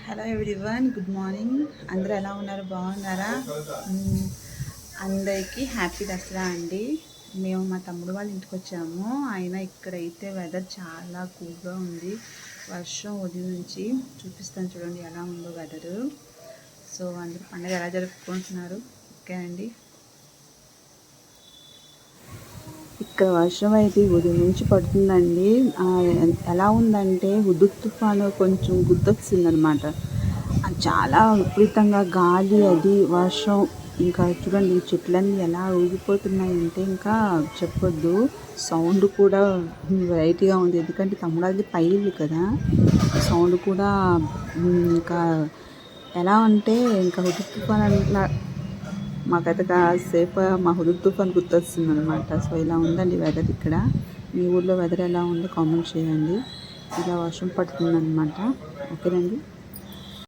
Hello everyone, good morning. అందరూ ఎలా ఉన్నారు? బాగున్నారా? అందరికీ హ్యాపీ దసరా అండి. మేము మా తమ్ముడు వాళ్ళ ఇంటికి వచ్చాము. అయినా ఇక్కడైతే వెదర్ చాలా కూల్గా ఉంది. వర్షం ఉదయం నుంచి చూపిస్తాను చూడండి ఎలా ఉందో వెదరు. సో అందరూ పండుగ ఎలా జరుపుకుంటున్నారు? ఓకే అండి. ఇక్కడ వర్షం అయితే ఉదయం నుంచి పడుతుందండి. ఎలా ఉందంటే హుదూద్ తుఫాను కొంచెం గుర్తొచ్చిందనమాట. చాలా విపరీతంగా గాలి, అది వర్షం. ఇంకా చూడండి చెట్లన్నీ ఎలా ఊగిపోతున్నాయంటే ఇంకా చెప్పొద్దు. సౌండ్ కూడా వెరైటీగా ఉంది, ఎందుకంటే తమ్ముడాది పైలు కదా. సౌండ్ కూడా ఇంకా ఎలా అంటే ఇంకా హుదూద్ తుఫాన్ అంటున్నా. మాకైతే కాసేపు మా హుదూద్ తుఫాన్ గుర్తొస్తుంది అనమాట. సో ఇలా ఉందండి వెదర్ ఇక్కడ. మీ ఊళ్ళో వెదర్ ఎలా ఉందో కామెంట్ చేయండి. ఇలా వర్షం పడుతుందన్నమాట. ఓకేనండి.